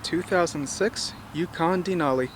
2006 Yukon Denali.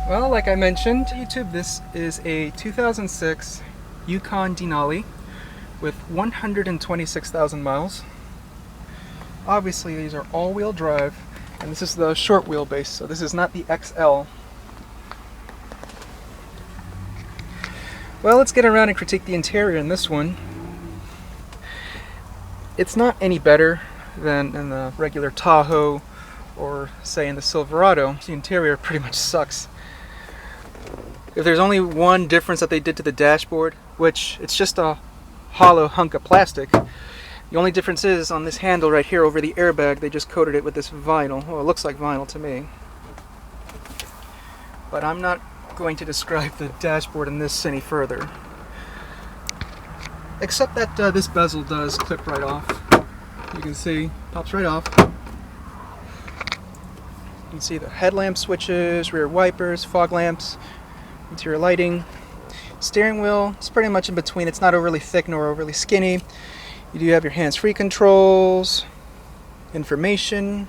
Well, like I mentioned to YouTube, this is a 2006 Yukon Denali with 126,000 miles. Obviously these are all-wheel drive, and this is the short wheelbase, so this is not the XL. Well, let's get around and critique the interior in this one. It's not any better than in the regular Tahoe or say in the Silverado. The interior pretty much sucks. If there's only one difference that they did to the dashboard, which it's just a hollow hunk of plastic, the only difference is on this handle right here over the airbag, they just coated it with this vinyl. Well, it looks like vinyl to me. But I'm not going to describe the dashboard in this any further. Except that this bezel does clip right off. You can see, pops right off. You can see the headlamp switches, rear wipers, fog lamps, interior lighting. Steering wheel, it's pretty much in between. It's not overly thick nor overly skinny. You do have your hands-free controls, information,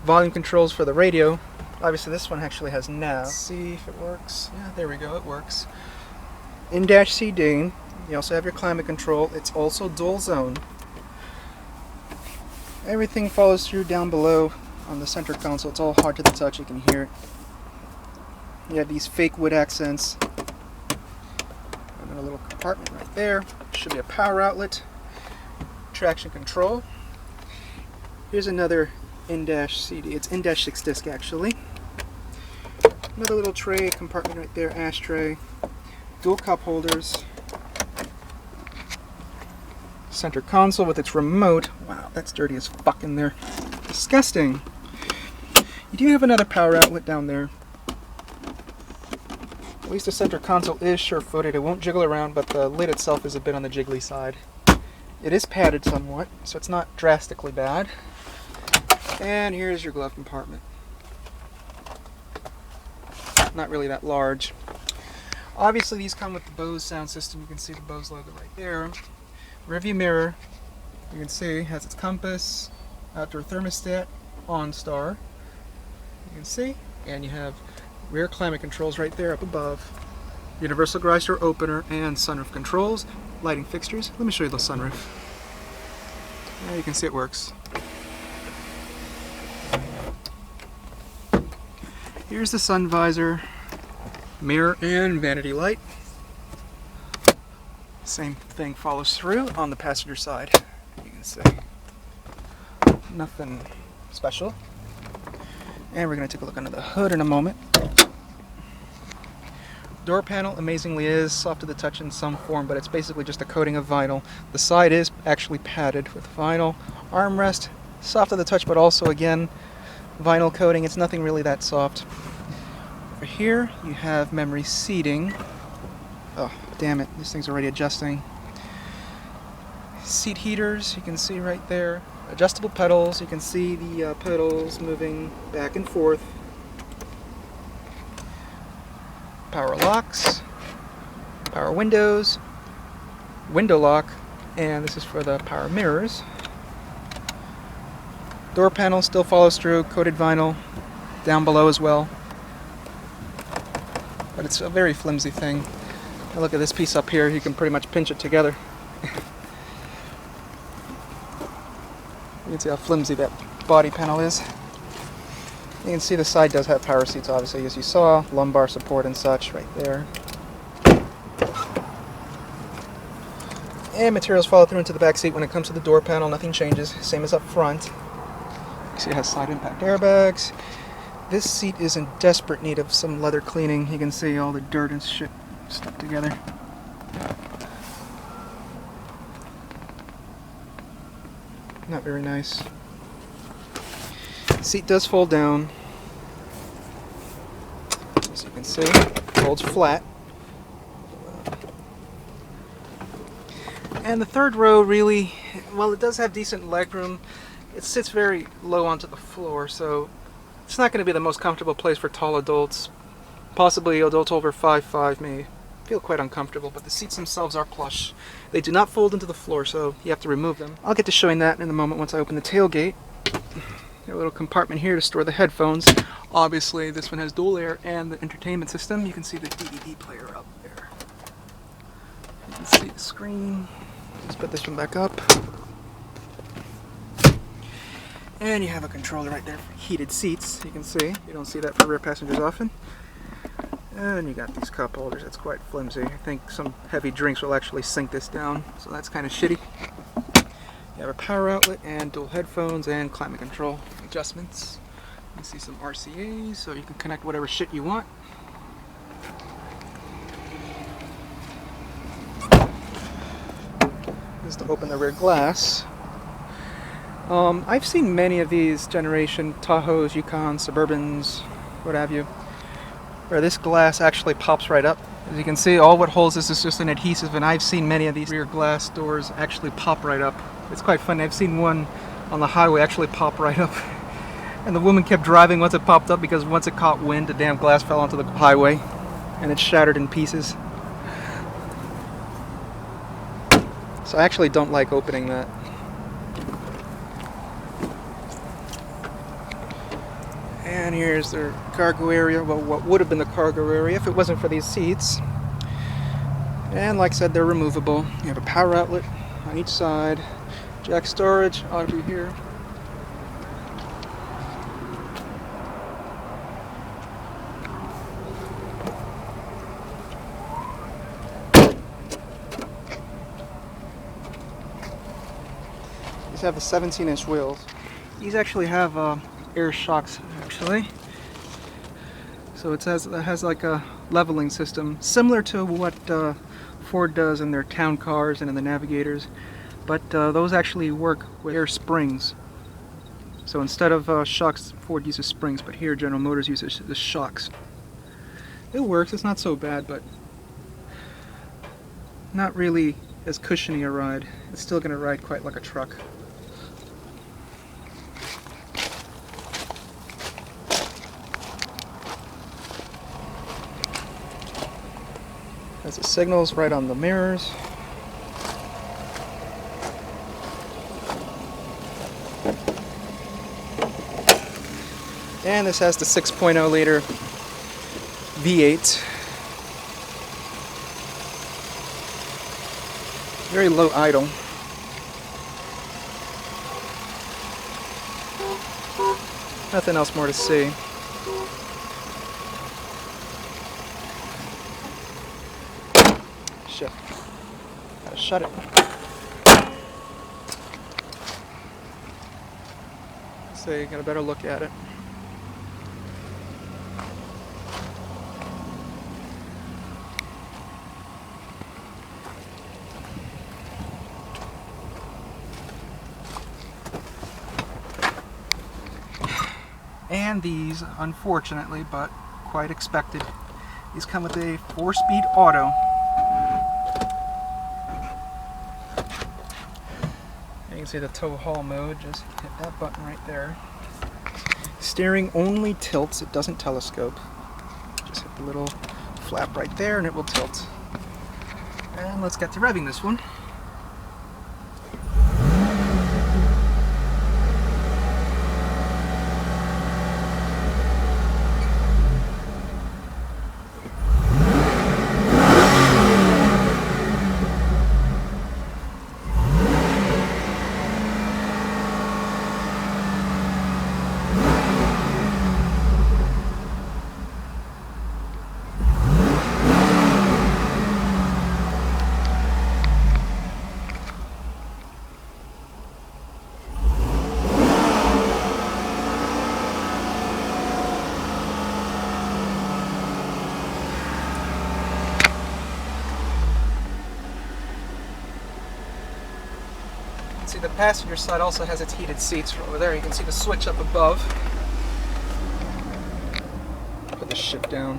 volume controls for the radio. Obviously this one actually has nav. Let's see if it works. Yeah, there we go, it works. In-dash CD. You also have your climate control. It's also dual zone. Everything follows through down below on the center console. It's all hard to the touch, you can hear it. You have these fake wood accents. And then a little compartment right there. Should be a power outlet. Traction control. Here's another in-dash CD. It's in-dash 6 disc actually. Another little tray compartment right there, ashtray. Dual cup holders. Center console with its remote. Wow, that's dirty as fuck in there. Disgusting. You do have another power outlet down there. At least the center console is sure-footed. It won't jiggle around, but the lid itself is a bit on the jiggly side. It is padded somewhat, so it's not drastically bad. And here's your glove compartment. Not really that large. Obviously these come with the Bose sound system. You can see the Bose logo right there. Rearview mirror, you can see, has its compass, outdoor thermostat, OnStar. You can see, and you have rear climate controls right there up above. Universal garage door opener and sunroof controls. Lighting fixtures. Let me show you the sunroof. Yeah, you can see it works. Here's the sun visor, mirror, and vanity light. Same thing follows through on the passenger side. You can see. Nothing special. And we're going to take a look under the hood in a moment. Door panel amazingly is soft to the touch in some form, but it's basically just a coating of vinyl. The side is actually padded with vinyl. Armrest, soft to the touch, but also again vinyl coating. It's nothing really that soft. Over here you have memory seating. Oh, damn it, this thing's already adjusting. Seat heaters, you can see right there. Adjustable pedals, you can see the pedals moving back and forth. Power locks, power windows, window lock, and this is for the power mirrors. Door panel still follows through, coated vinyl down below as well. But it's a very flimsy thing. Now look at this piece up here, you can pretty much pinch it together. You can see how flimsy that body panel is. You can see the side does have power seats, obviously, as you saw, lumbar support and such right there. And materials follow through into the back seat. When it comes to the door panel, nothing changes, same as up front. You see it has side impact airbags. This seat is in desperate need of some leather cleaning. You can see all the dirt and shit stuck together. Not very nice. Seat does fold down. As you can see, it folds flat. And the third row really, well, it does have decent leg room. It sits very low onto the floor, so it's not going to be the most comfortable place for tall adults. Possibly adults over 5'5" may feel quite uncomfortable, but the seats themselves are plush. They do not fold into the floor, so you have to remove them. I'll get to showing that in a moment once I open the tailgate. Got a little compartment here to store the headphones. Obviously, this one has dual air and the entertainment system. You can see the DVD player up there. You can see the screen. Let's put this one back up. And you have a controller right there for heated seats. You can see. You don't see that for rear passengers often. And you got these cup holders. That's quite flimsy. I think some heavy drinks will actually sink this down, so that's kind of shitty. You have a power outlet and dual headphones and climate control adjustments. You can see some RCAs, so you can connect whatever shit you want. This is to open the rear glass. I've seen many of these generation Tahoes, Yukons, Suburbans, what have you, where this glass actually pops right up. As you can see, all what holds this is just an adhesive, and I've seen many of these rear glass doors actually pop right up. It's quite funny. I've seen one on the highway actually pop right up. And the woman kept driving once it popped up, because once it caught wind, the damn glass fell onto the highway and it shattered in pieces. So I actually don't like opening that. And here's their cargo area, well, what would have been the cargo area if it wasn't for these seats. And like I said, they're removable. You have a power outlet on each side, jack storage, audio here. These have the 17-inch wheels. These actually have air shocks, actually. So it has like a leveling system, similar to what Ford does in their town cars and in the Navigators, but those actually work with air springs. So instead of shocks, Ford uses springs, but here General Motors uses the shocks. It works, it's not so bad, but not really as cushiony a ride. It's still going to ride quite like a truck. Has the signals right on the mirrors. And this has the 6.0 liter V8. Very low idle. Nothing else more to see. Shit. Gotta shut it. So you got a better look at it. And these, unfortunately, but quite expected, these come with a 4-speed auto. You can see the tow haul mode, just hit that button right there. Steering only tilts, it doesn't telescope. Just hit the little flap right there and it will tilt. And let's get to revving this one. see the passenger side also has its heated seats over there. You can see the switch up above. Put the ship down.